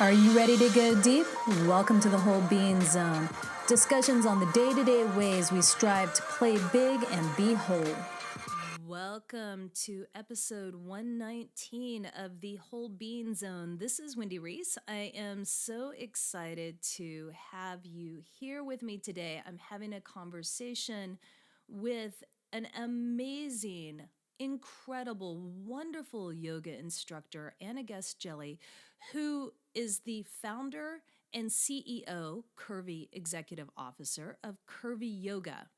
Are you ready to go deep? Welcome to the Whole Being Zone. Discussions on the day-to-day ways we strive to play big and be whole. Welcome to episode 119 of the Whole Being Zone. This is Wendy Reese. I am so excited to have you here with me today. I'm having a conversation with an amazing, incredible, wonderful yoga instructor, Anna Guest-Jelley, who is the founder and CEO, Curvy Executive Officer of Curvy Yoga.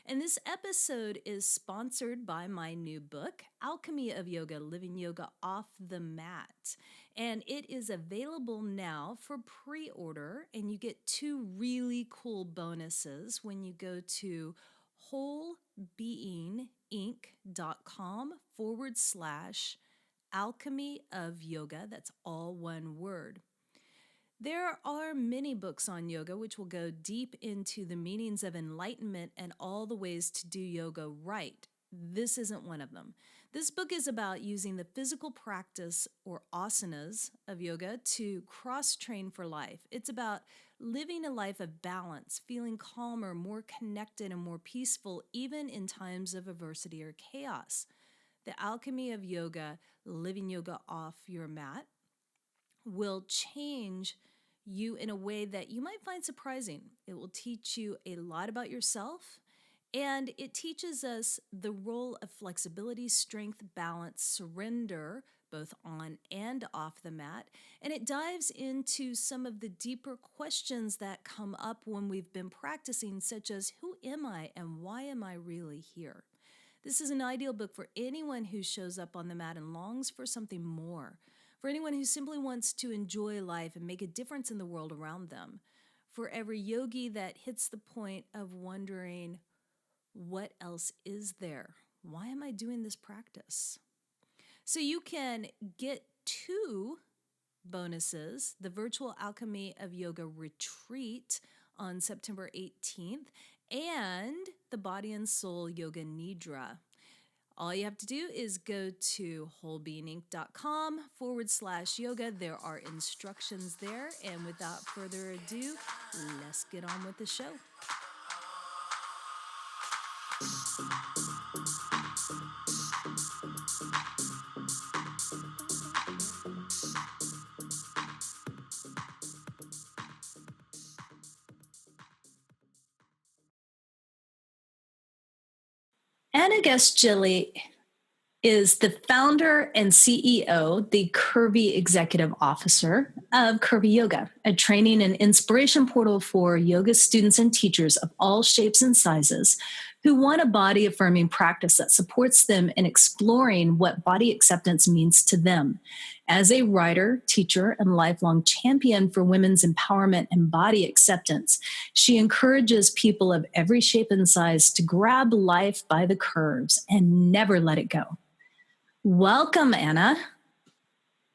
And this episode is sponsored by my new book, Alchemy of Yoga, Living Yoga Off the Mat. And it is available now for pre-order, and you get two really cool bonuses when you go to wholebeinginc.com/alchemy of yoga. That's all one word. There are many books on yoga which will go deep into the meanings of enlightenment and all the ways to do yoga right. This isn't one of them. This book is about using the physical practice or asanas of yoga to cross-train for life. It's about living a life of balance, feeling calmer, more connected, and more peaceful, even in times of adversity or chaos. The Alchemy of Yoga, Living Yoga Off Your Mat, will change you in a way that you might find surprising. It will teach you a lot about yourself, and it teaches us the role of flexibility, strength, balance, surrender, both on and off the mat. And it dives into some of the deeper questions that come up when we've been practicing, such as, who am I and why am I really here? This is an ideal book for anyone who shows up on the mat and longs for something more. For anyone who simply wants to enjoy life and make a difference in the world around them. For every yogi that hits the point of wondering, what else is there? Why am I doing this practice? So you can get two bonuses: the virtual Alchemy of Yoga retreat on September 18th and the Body and Soul Yoga Nidra. All you have to do is go to wholebeinginc.com/yoga. There are instructions there. And without further ado, let's get on with the show. Anna Guest-Jelley is the founder and CEO, the Curvy Executive Officer of Curvy Yoga, a training and inspiration portal for yoga students and teachers of all shapes and sizes who want a body affirming practice that supports them in exploring what body acceptance means to them. As a writer, teacher, and lifelong champion for women's empowerment and body acceptance, she encourages people of every shape and size to grab life by the curves and never let it go. Welcome, Anna.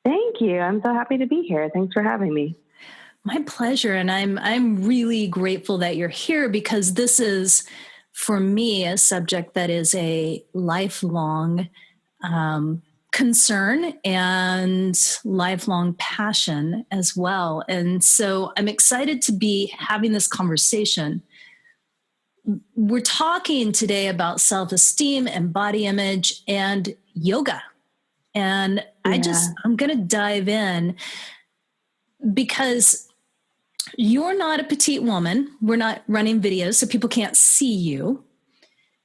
Thank you. I'm so happy to be here. Thanks for having me. My pleasure. And I'm really grateful that you're here, because this is, for me, a subject that is a lifelong concern and lifelong passion as well. And so I'm excited to be having this conversation. We're talking today about self-esteem and body image and yoga. And I'm going to dive in, because you're not a petite woman. We're not running videos, so people can't see you.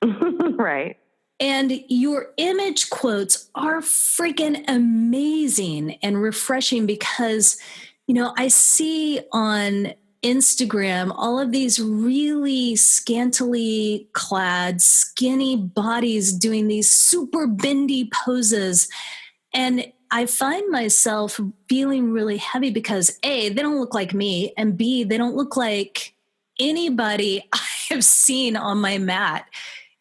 Right. And your image quotes are freaking amazing and refreshing, because, I see on Instagram all of these really scantily clad, skinny bodies doing these super bendy poses. And I find myself feeling really heavy because A, they don't look like me, and B, they don't look like anybody I have seen on my mat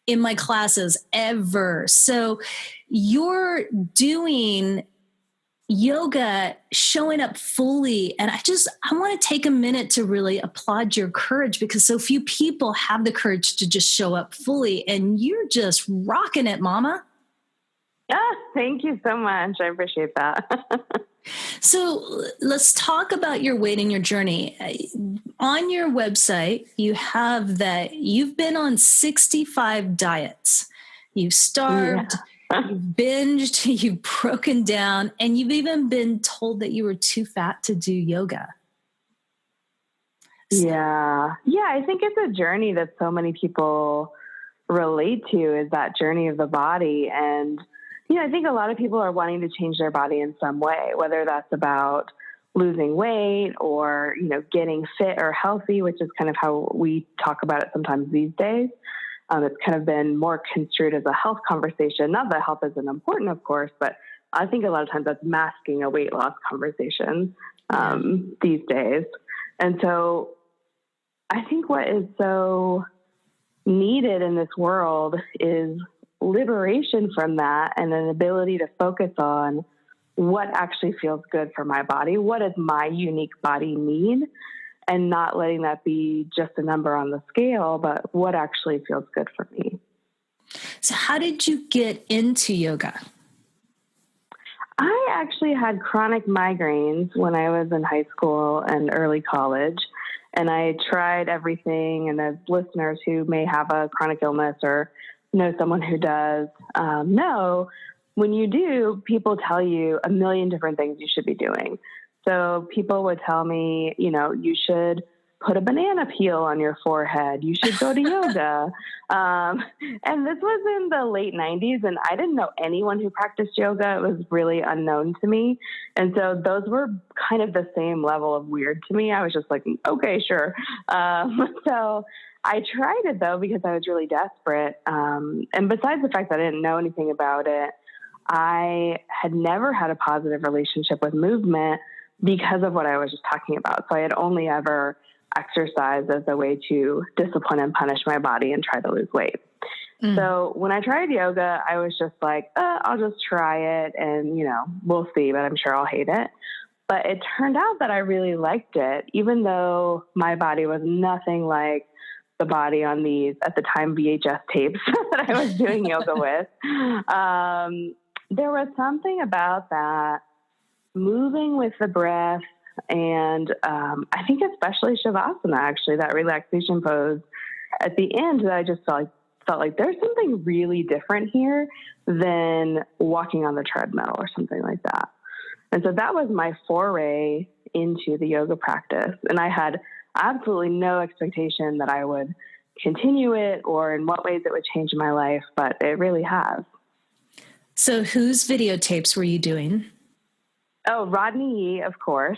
in my classes ever. So you're doing yoga, showing up fully. And I want to take a minute to really applaud your courage, because so few people have the courage to just show up fully. And you're just rocking it, mama. Thank you so much. I appreciate that. So let's talk about your weight and your journey. On your website, you have that you've been on 65 diets. You've starved, you've binged, you've broken down, and you've even been told that you were too fat to do yoga. Yeah. Yeah. I think it's a journey that so many people relate to, is that journey of the body. And, I think a lot of people are wanting to change their body in some way, whether that's about losing weight or, getting fit or healthy, which is kind of how we talk about it sometimes these days. It's kind of been more construed as a health conversation. Not that health isn't important, of course, but I think a lot of times that's masking a weight loss conversation these days. And so I think what is so needed in this world is liberation from that, and an ability to focus on what actually feels good for my body. What does my unique body need? And not letting that be just a number on the scale, but what actually feels good for me. So how did you get into yoga? I actually had chronic migraines when I was in high school and early college. And I tried everything. And as listeners who may have a chronic illness or know someone who does, know when you do, people tell you a million different things you should be doing. So people would tell me, you should put a banana peel on your forehead. You should go to yoga. And this was in the late 90s, and I didn't know anyone who practiced yoga. It was really unknown to me. And so those were kind of the same level of weird to me. I was just like, okay, sure. So I tried it, though, because I was really desperate. And besides the fact that I didn't know anything about it, I had never had a positive relationship with movement because of what I was just talking about. So I had only ever exercised as a way to discipline and punish my body and try to lose weight. So when I tried yoga, I was just like, I'll just try it and, we'll see, but I'm sure I'll hate it. But it turned out that I really liked it, even though my body was nothing like the body on these, at the time, VHS tapes that I was doing yoga with. There was something about that moving with the breath, and I think especially Shavasana, actually, that relaxation pose at the end, that I just felt like there's something really different here than walking on the treadmill or something like that. And so that was my foray into the yoga practice. And I had absolutely no expectation that I would continue it or in what ways it would change my life, but it really has. So whose videotapes were you doing? Oh, Rodney Yee, of course.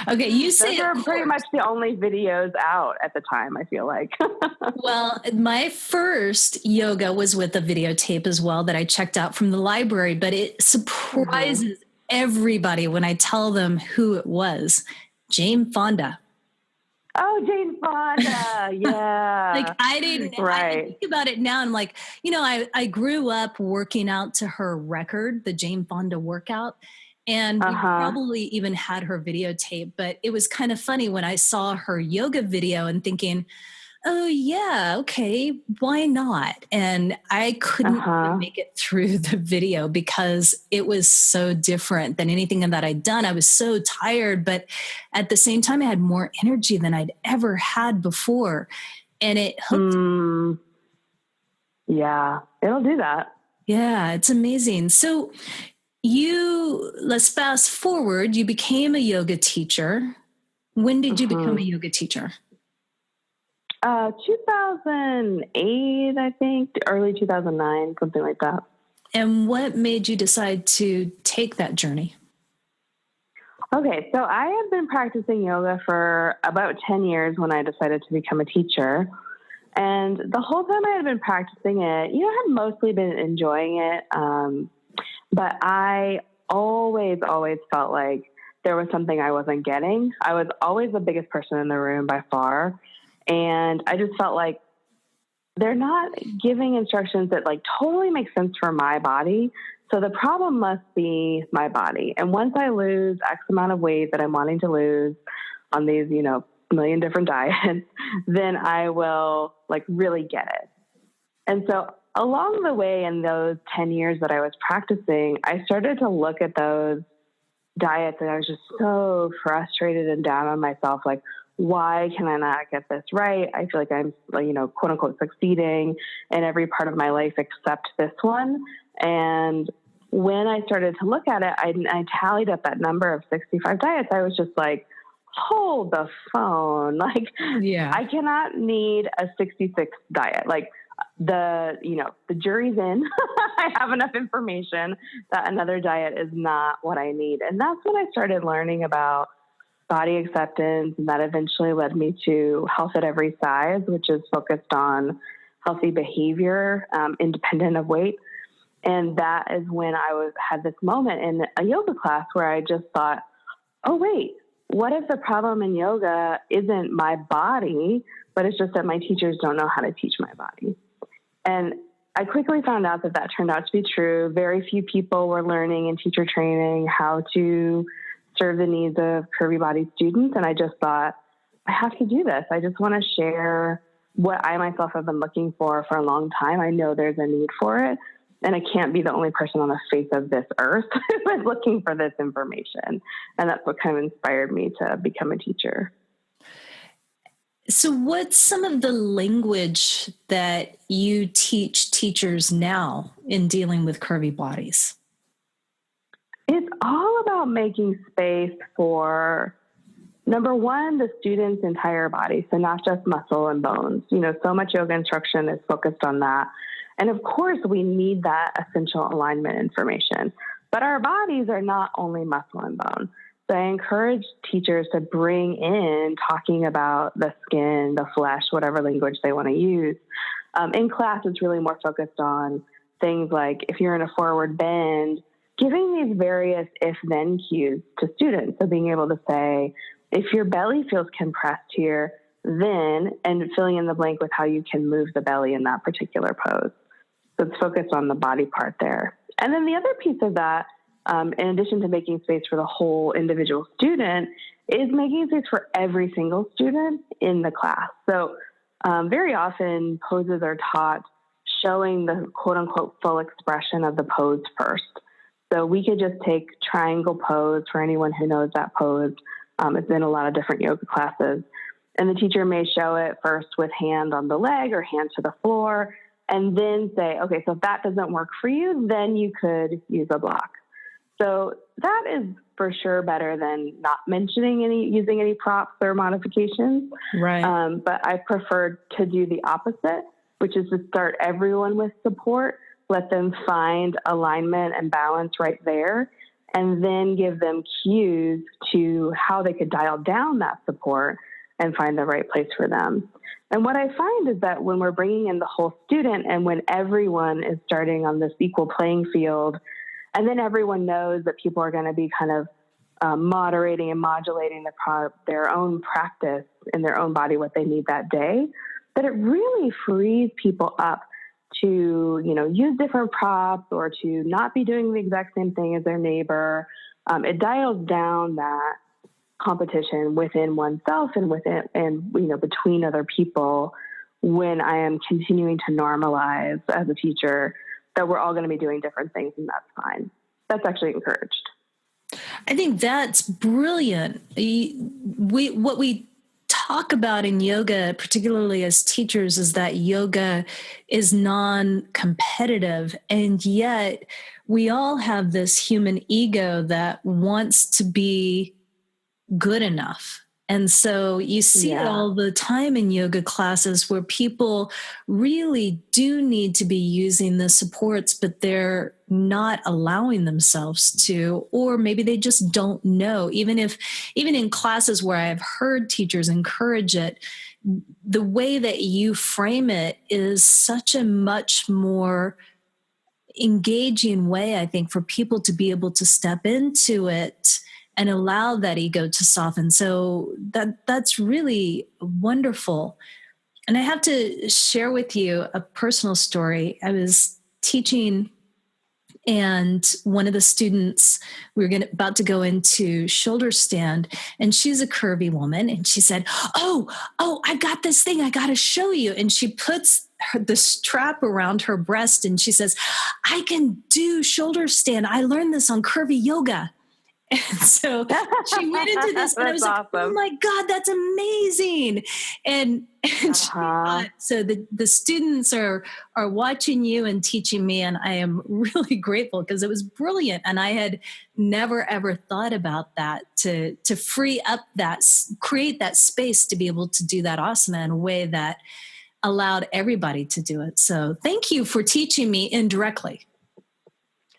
Okay, you say those are pretty much the only videos out at the time, I feel like. Well, my first yoga was with a videotape as well that I checked out from the library, but it surprises everybody when I tell them who it was. Jane Fonda. Oh, Jane Fonda. Yeah. Like I didn't think about it now. I'm like, I grew up working out to her record, the Jane Fonda workout. And we probably even had her videotape, but it was kind of funny when I saw her yoga video and thinking, oh yeah, okay, why not? And I couldn't even make it through the video because it was so different than anything that I'd done. I was so tired, but at the same time, I had more energy than I'd ever had before. And it hooked me. Yeah, it'll do that. Yeah, it's amazing. So let's fast forward, you became a yoga teacher. When did you become a yoga teacher? 2008, I think, early 2009, something like that. And what made you decide to take that journey? Okay, so I had been practicing yoga for about 10 years when I decided to become a teacher. And the whole time I had been practicing it, I had mostly been enjoying it. But I always felt like there was something I wasn't getting. I was always the biggest person in the room by far. And I just felt like they're not giving instructions that totally make sense for my body. So the problem must be my body. And once I lose X amount of weight that I'm wanting to lose on these, million different diets, then I will really get it. And so along the way in those 10 years that I was practicing, I started to look at those diets and I was just so frustrated and down on myself. Like, why can I not get this right? I feel like I'm, quote unquote, succeeding in every part of my life except this one. And when I started to look at it, I tallied up that number of 65 diets. I was just like, hold the phone. Like, I cannot need a 66 diet. Like, the jury's in. I have enough information that another diet is not what I need. And that's when I started learning about body acceptance. And that eventually led me to Health at Every Size, which is focused on healthy behavior, independent of weight. And that is when I had this moment in a yoga class where I just thought, oh, wait, what if the problem in yoga isn't my body, but it's just that my teachers don't know how to teach my body? And I quickly found out that turned out to be true. Very few people were learning in teacher training how to serve the needs of curvy body students. And I just thought, I have to do this. I just want to share what I myself have been looking for a long time. I know there's a need for it. And I can't be the only person on the face of this earth who is looking for this information. And that's what kind of inspired me to become a teacher. So what's some of the language that you teach teachers now in dealing with curvy bodies? It's all about making space for, number one, the student's entire body. So not just muscle and bones. So much yoga instruction is focused on that. And of course, we need that essential alignment information. But our bodies are not only muscle and bone. So I encourage teachers to bring in talking about the skin, the flesh, whatever language they want to use. In class, it's really more focused on things like if you're in a forward bend, giving these various if-then cues to students. So being able to say, if your belly feels compressed here, then, and filling in the blank with how you can move the belly in that particular pose. So it's focused on the body part there. And then the other piece of that, in addition to making space for the whole individual student, is making space for every single student in the class. So very often poses are taught showing the quote unquote full expression of the pose first. So we could just take triangle pose for anyone who knows that pose. It's in a lot of different yoga classes. And the teacher may show it first with hand on the leg or hand to the floor, and then say, okay, so if that doesn't work for you, then you could use a block. So that is for sure better than not using any props or modifications. Right. But I prefer to do the opposite, which is to start everyone with support, let them find alignment and balance right there, and then give them cues to how they could dial down that support and find the right place for them. And what I find is that when we're bringing in the whole student and when everyone is starting on this equal playing field, and then everyone knows that people are going to be kind of moderating and modulating their own practice in their own body, what they need that day, that it really frees people up to, use different props or to not be doing the exact same thing as their neighbor. It dials down that competition within oneself and between other people when I am continuing to normalize as a teacher that we're all going to be doing different things, and that's fine. That's actually encouraged. I think that's brilliant. What we talk about in yoga, particularly as teachers, is that yoga is non-competitive, and yet we all have this human ego that wants to be good enough. And so you see it all the time in yoga classes where people really do need to be using the supports, but they're not allowing themselves to, or maybe they just don't know. Even in classes where I've heard teachers encourage it, the way that you frame it is such a much more engaging way, I think, for people to be able to step into it and allow that ego to soften. So that's really wonderful. And I have to share with you a personal story. I was teaching, and one of the students, we were about to go into shoulder stand, and she's a curvy woman, and she said, oh, I got this thing I got to show you. And she puts the strap around her breast, and she says, "I can do shoulder stand. I learned this on Curvy Yoga." And so she went into this, and I was like, awesome. "Oh my God, that's amazing!" And she thought, so the students are watching you and teaching me, and I am really grateful because it was brilliant, and I had never ever thought about that to free up that, create that space to be able to do that asana in a way that allowed everybody to do it. So thank you for teaching me indirectly.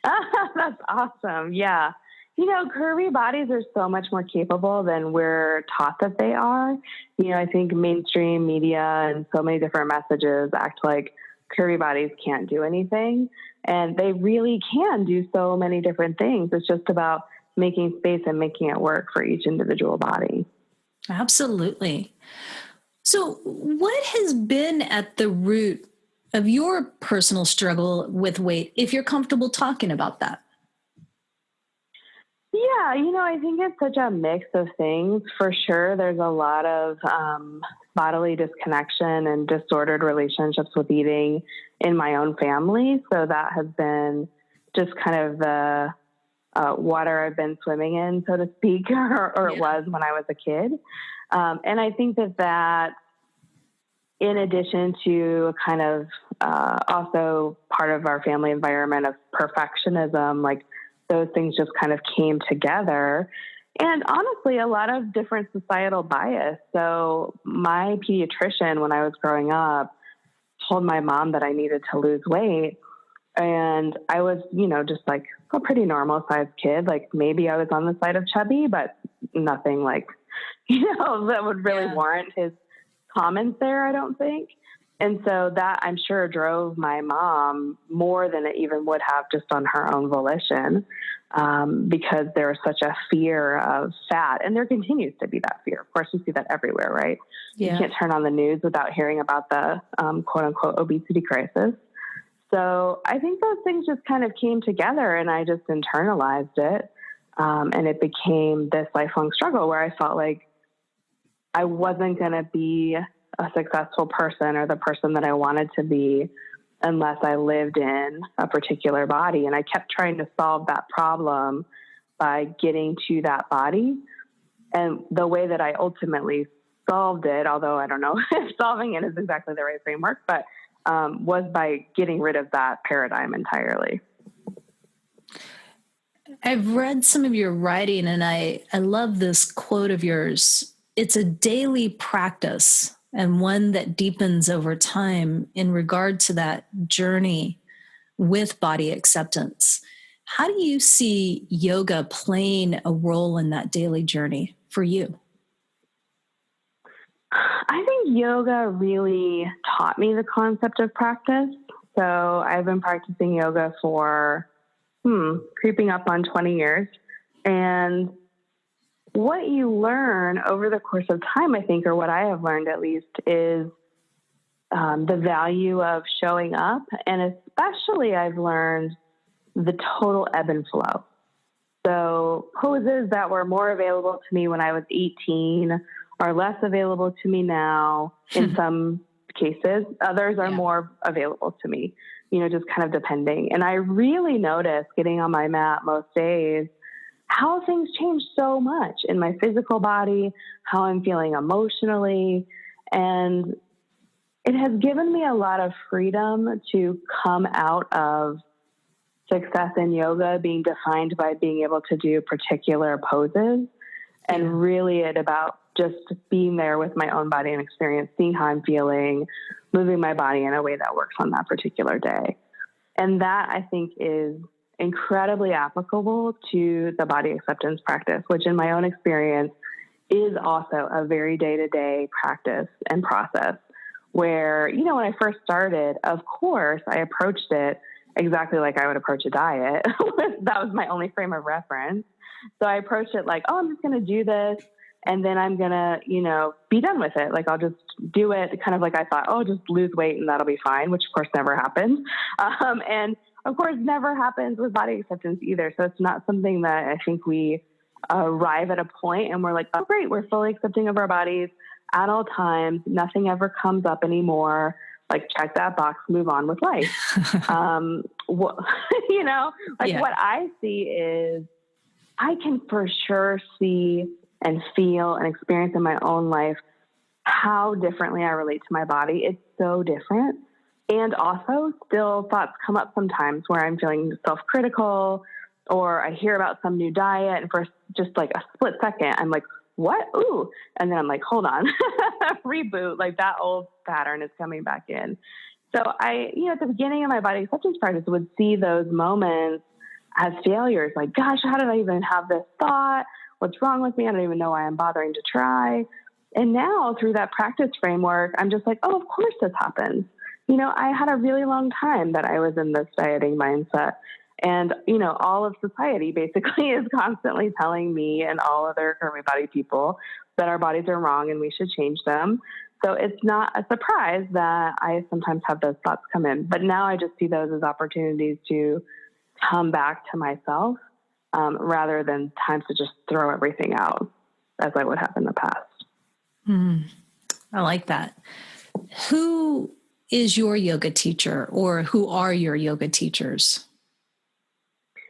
That's awesome. Yeah. You know, curvy bodies are so much more capable than we're taught that they are. You know, I think mainstream media and so many different messages act like curvy bodies can't do anything. And they really can do so many different things. It's just about making space and making it work for each individual body. Absolutely. So, what has been at the root of your personal struggle with weight, if you're comfortable talking about that? Yeah, you know, I think it's such a mix of things. For sure, there's a lot of bodily disconnection and disordered relationships with eating in my own family. So that has been just kind of the water I've been swimming in, so to speak, or it was when I was a kid. And I think that in addition to kind of also part of our family environment of perfectionism, like those things just kind of came together. And honestly, a lot of different societal bias. So my pediatrician, when I was growing up, told my mom that I needed to lose weight. And I was, you know, just like a pretty normal sized kid. Like maybe I was on the side of chubby, but nothing like, you know, that would really warrant his comments there, I don't think. And so that, I'm sure, drove my mom more than it even would have just on her own volition, because there was such a fear of fat. And there continues to be that fear. Of course, we see that everywhere, right? Yeah. You can't turn on the news without hearing about the quote unquote obesity crisis. So I think those things just kind of came together, and I just internalized it. And it became this lifelong struggle where I felt like I wasn't going to be a successful person or the person that I wanted to be unless I lived in a particular body. And I kept trying to solve that problem by getting to that body. And the way that I ultimately solved it, although I don't know if solving it is exactly the right framework, but was by getting rid of that paradigm entirely. I've read some of your writing, and I love this quote of yours. It's a daily practice and one that deepens over time in regard to that journey with body acceptance. How do you see yoga playing a role in that daily journey for you? I think yoga really taught me the concept of practice. So I've been practicing yoga for creeping up on 20 years. And what you learn over the course of time, I think, or what I have learned at least, is the value of showing up. And especially I've learned the total ebb and flow. So poses that were more available to me when I was 18 are less available to me now in some cases. Others are more available to me, you know, just kind of depending. And I really notice getting on my mat most days how things change so much in my physical body, how I'm feeling emotionally. And it has given me a lot of freedom to come out of success in yoga being defined by being able to do particular poses, and really it about just being there with my own body and experience, seeing how I'm feeling, moving my body in a way that works on that particular day. And that, I think, is incredibly applicable to the body acceptance practice, which in my own experience is also a very day-to-day practice and process where, you know, when I first started, of course, I approached it exactly like I would approach a diet. That was my only frame of reference. So I approached it like, oh, I'm just going to do this, and then I'm going to, you know, be done with it. Like, I'll just do it kind of like I thought, oh, just lose weight and that'll be fine, which of course never happened. And of course never happens with body acceptance either. So it's not something that I think we arrive at a point and we're like, oh, great, we're fully accepting of our bodies at all times. Nothing ever comes up anymore. like, check that box, move on with life. What, Yeah. what I see is I can for sure see and feel and experience in my own life how differently I relate to my body. It's so different. And also still thoughts come up sometimes where I'm feeling self-critical, or I hear about some new diet and for just like a split second, I'm like, what? Ooh. And then I'm like, hold on, reboot. Like, that old pattern is coming back in. So I, at the beginning of my body acceptance practice, would see those moments as failures. Like, gosh, how did I even have this thought? What's wrong with me? I don't even know why I'm bothering to try. And now through that practice framework, I'm just like, oh, of course this happens. I had a really long time that I was in this dieting mindset. And, all of society basically is constantly telling me and all other curvy body people that our bodies are wrong and we should change them. So it's not a surprise that I sometimes have those thoughts come in. But now I just see those as opportunities to come back to myself rather than times to just throw everything out as I would have in the past. I like that. Who is your yoga teacher, or who are your yoga teachers?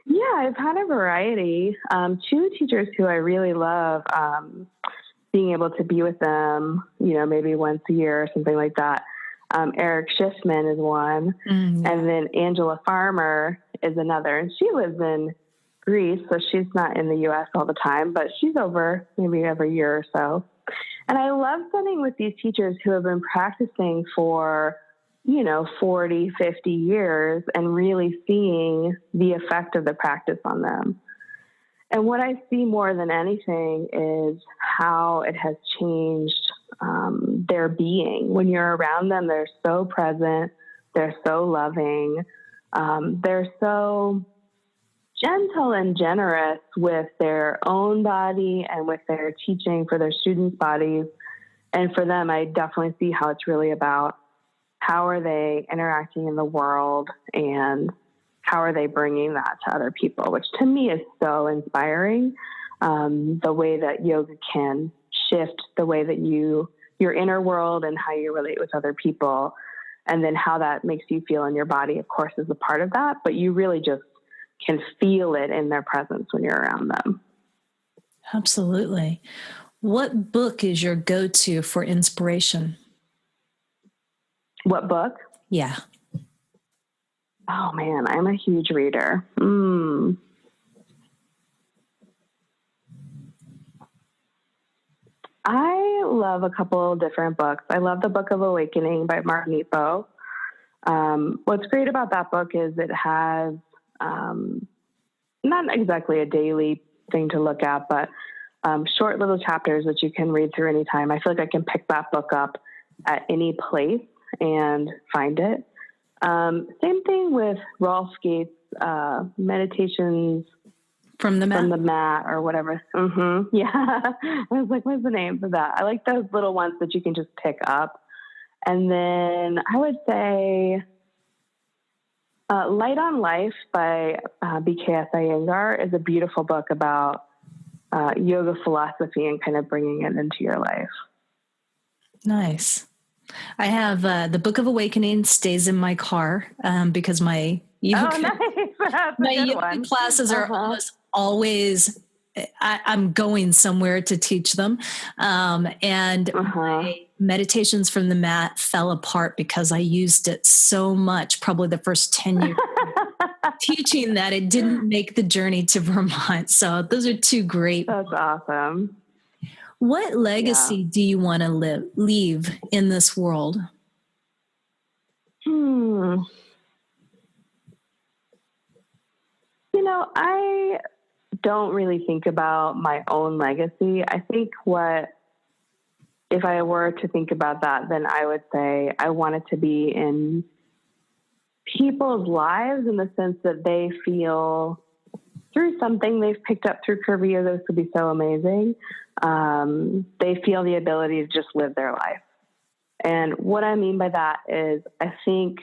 Yeah, I've had a variety. Two teachers who I really love, being able to be with them, maybe once a year or something like that. Eric Schiffman is one, and then Angela Farmer is another. And she lives in Greece, so she's not in the U.S. all the time, but she's over maybe every year or so. And I love studying with these teachers who have been practicing for 40, 50 years and really seeing the effect of the practice on them. And what I see more than anything is how it has changed their being. When you're around them, they're so present, they're so loving, they're so gentle and generous with their own body and with their teaching for their students' bodies. And for them, I definitely see how it's really about how are they interacting in the world and how are they bringing that to other people, which to me is so inspiring. The way that yoga can shift the way that your inner world and how you relate with other people, and then how that makes you feel in your body, of course, is a part of that, but you really just can feel it in their presence when you're around them. Absolutely. What book is your go-to for inspiration? What book? Yeah. Oh man, I'm a huge reader. I love a couple different books. I love the Book of Awakening by Mark Nepo. What's great about that book is it has not exactly a daily thing to look at, but short little chapters that you can read through anytime. I feel like I can pick that book up at any place and find it. Same thing with Rolf Gates' Meditations from the mat or whatever. Yeah. I was like, what's the name for that? I like those little ones that you can just pick up. And then I would say Light on Life by BKS Iyengar is a beautiful book about yoga philosophy and kind of bringing it into your life. Nice. I have the Book of Awakening stays in my car because my yoga, classes are almost always, I'm going somewhere to teach them. And my meditations from the mat fell apart because I used it so much, probably the first 10 years teaching, that it didn't make the journey to Vermont. So those are two great. That's awesome. What legacy do you want to leave in this world? I don't really think about my own legacy. I think if I were to think about that, then I would say I want it to be in people's lives in the sense that they feel through something they've picked up through Curvy Yoga. This would be so amazing. They feel the ability to just live their life. And what I mean by that is I think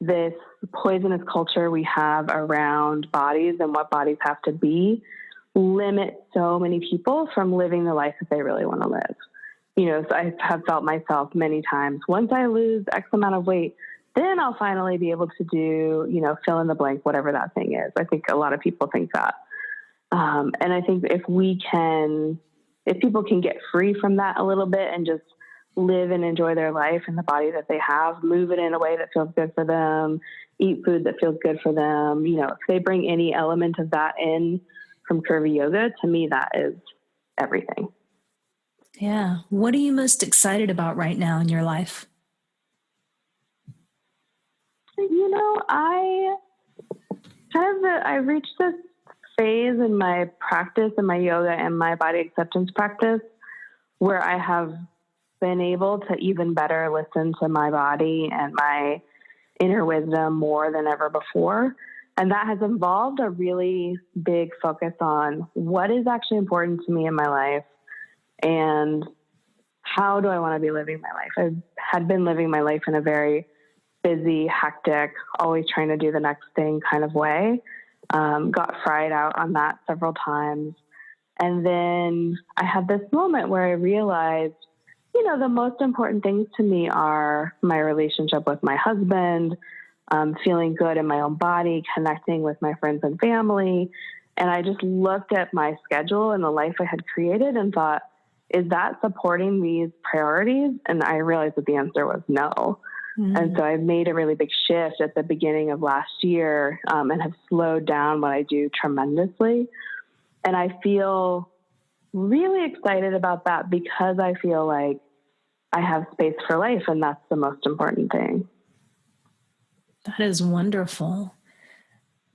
this poisonous culture we have around bodies and what bodies have to be limit so many people from living the life that they really want to live. So I have felt myself many times, once I lose X amount of weight, then I'll finally be able to do, fill in the blank, whatever that thing is. I think a lot of people think that. And I think if people can get free from that a little bit and just live and enjoy their life and the body that they have, move it in a way that feels good for them, eat food that feels good for them. If they bring any element of that in from Curvy Yoga, to me, that is everything. Yeah. What are you most excited about right now in your life? I reached this phase in my practice, in my yoga and my body acceptance practice, where I have been able to even better listen to my body and my inner wisdom more than ever before. And that has involved a really big focus on what is actually important to me in my life and how do I want to be living my life. I had been living my life in a very busy, hectic, always trying to do the next thing kind of way. Got fried out on that several times. And then I had this moment where I realized, the most important things to me are my relationship with my husband, feeling good in my own body, connecting with my friends and family. And I just looked at my schedule and the life I had created and thought, is that supporting these priorities? And I realized that the answer was no. Mm-hmm. And so I made a really big shift at the beginning of last year, and have slowed down what I do tremendously. And I feel really excited about that because I feel like I have space for life, and that's the most important thing. That is wonderful.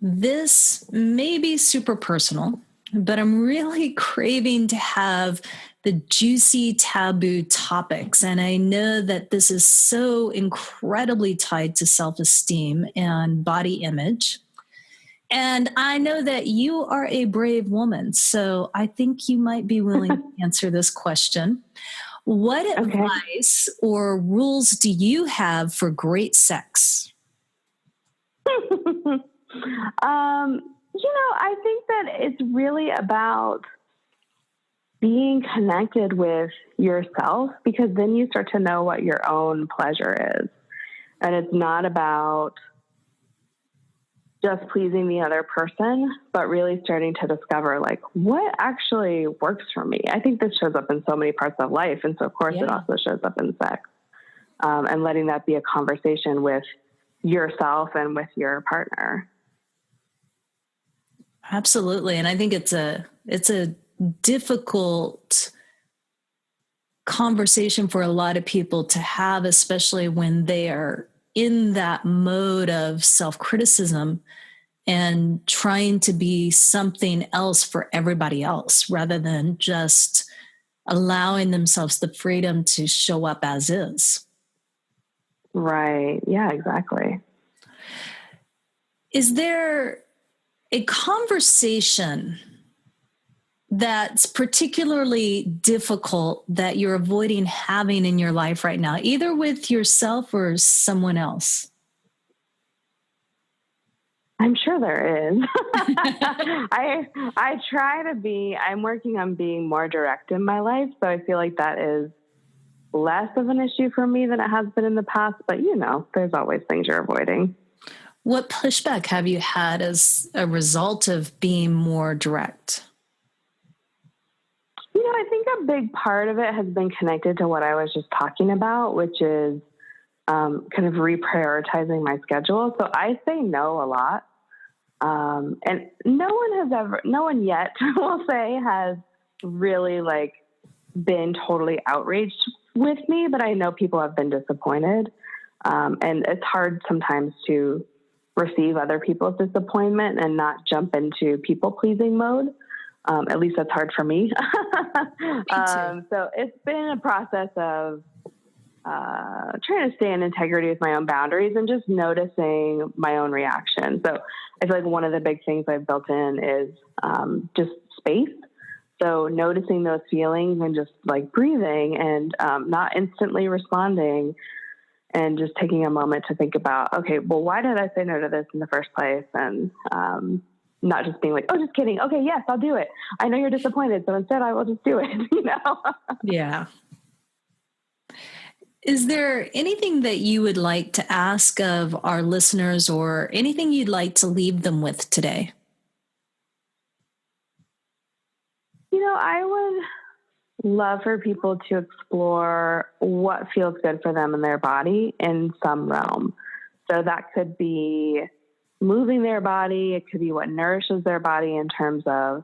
This may be super personal, but I'm really craving to have the juicy taboo topics. And I know that this is so incredibly tied to self-esteem and body image. And I know that you are a brave woman, so I think you might be willing to answer this question. What advice or rules do you have for great sex? I think that it's really about being connected with yourself, because then you start to know what your own pleasure is. And it's not about just pleasing the other person, but really starting to discover what actually works for me. I think this shows up in so many parts of life. And so of course it also shows up in sex, and letting that be a conversation with yourself and with your partner. Absolutely. And I think it's a difficult conversation for a lot of people to have, especially when they are in that mode of self-criticism and trying to be something else for everybody else rather than just allowing themselves the freedom to show up as is. Right. Yeah, exactly. Is there a conversation that's particularly difficult that you're avoiding having in your life right now, either with yourself or someone else? I'm sure there is. I'm working on being more direct in my life. So I feel like that is less of an issue for me than it has been in the past. But, there's always things you're avoiding. What pushback have you had as a result of being more direct? I think a big part of it has been connected to what I was just talking about, which is kind of reprioritizing my schedule. So I say no a lot. And no one yet will say has really been totally outraged with me, but I know people have been disappointed. And it's hard sometimes to receive other people's disappointment and not jump into people pleasing mode. At least that's hard for me. So it's been a process of trying to stay in integrity with my own boundaries and just noticing my own reaction. So I feel like one of the big things I've built in is just space. So noticing those feelings and just breathing and not instantly responding, and just taking a moment to think about, okay, well, why did I say no to this in the first place? And not just being oh, just kidding. Okay, yes, I'll do it. I know you're disappointed, so instead I will just do it, Yeah. Is there anything that you would like to ask of our listeners or anything you'd like to leave them with today? I would love for people to explore what feels good for them in their body in some realm. So that could be moving their body. It could be what nourishes their body in terms of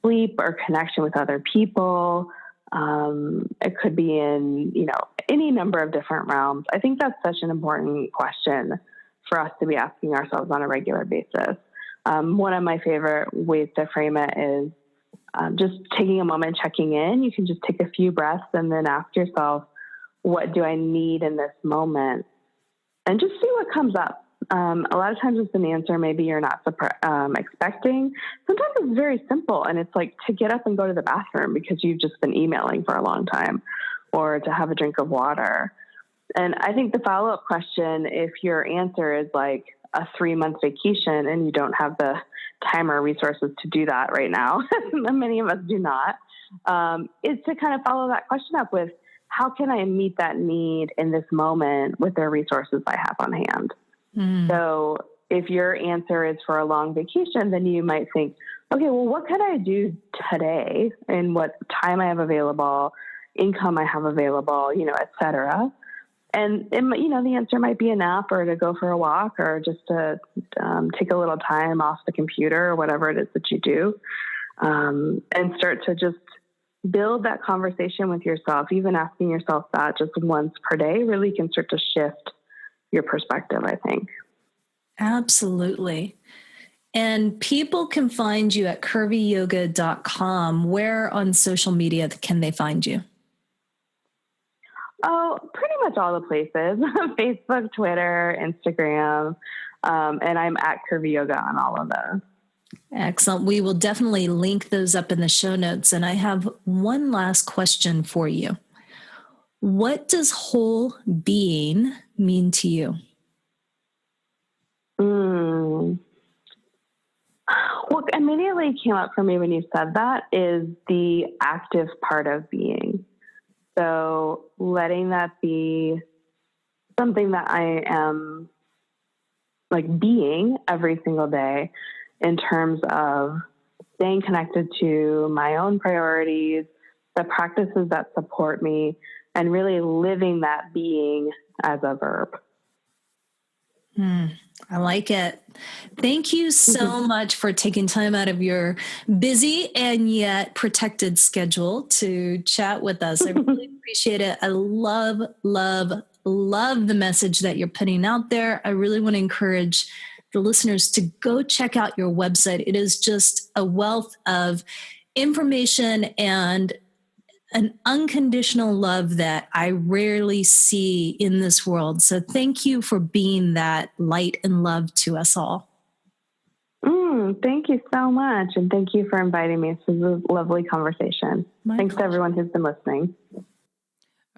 sleep or connection with other people. It could be in, any number of different realms. I think that's such an important question for us to be asking ourselves on a regular basis. One of my favorite ways to frame it is just taking a moment, checking in. You can just take a few breaths and then ask yourself, what do I need in this moment? And just see what comes up. A lot of times it's an answer maybe you're not expecting. Sometimes it's very simple, and it's like to get up and go to the bathroom because you've just been emailing for a long time, or to have a drink of water. And I think the follow-up question, if your answer is like a 3-month vacation and you don't have the time or resources to do that right now, many of us do not, is to kind of follow that question up with, how can I meet that need in this moment with the resources I have on hand? So if your answer is for a long vacation, then you might think, okay, well, what can I do today and what time I have available, income I have available, et cetera. And, the answer might be a nap or to go for a walk or just to take a little time off the computer or whatever it is that you do, and start to just build that conversation with yourself. Even asking yourself that just once per day really can start to shift your perspective, I think. Absolutely. And people can find you at curvyyoga.com. Where on social media can they find you? Oh, pretty much all the places. Facebook, Twitter, Instagram, and I'm at Curvy Yoga on all of those. Excellent. We will definitely link those up in the show notes. And I have one last question for you. What does whole being mean to you? What immediately came up for me when you said that is the active part of being. So letting that be something that I am like being every single day in terms of staying connected to my own priorities, the practices that support me, and really living that being as a verb. I like it. Thank you so much for taking time out of your busy and yet protected schedule to chat with us. I really appreciate it. I love, love, love the message that you're putting out there. I really want to encourage the listeners to go check out your website. It is just a wealth of information and an unconditional love that I rarely see in this world. So thank you for being that light and love to us all. Thank you so much. And thank you for inviting me. This was a lovely conversation. Thanks to everyone who's been listening.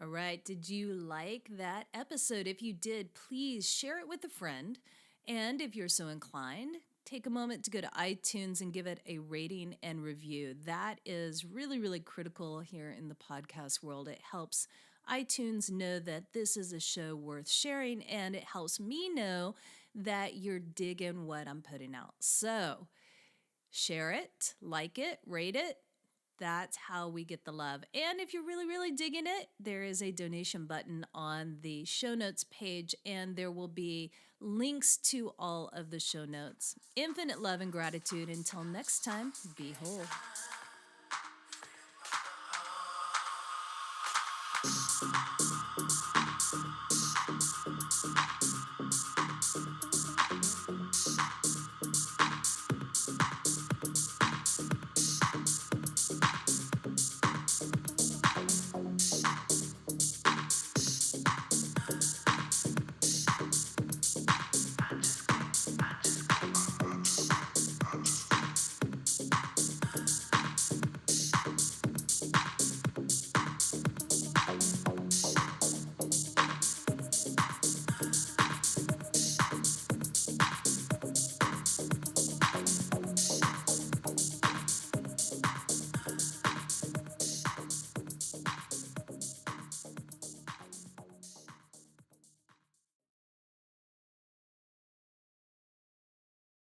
All right. Did you like that episode? If you did, please share it with a friend. And if you're so inclined, take a moment to go to iTunes and give it a rating and review. That is really, really critical here in the podcast world. It helps iTunes know that this is a show worth sharing, and it helps me know that you're digging what I'm putting out. So share it, like it, rate it. That's how we get the love. And if you're really, really digging it, there is a donation button on the show notes page, and there will be links to all of the show notes. Infinite love and gratitude. Until next time, be whole.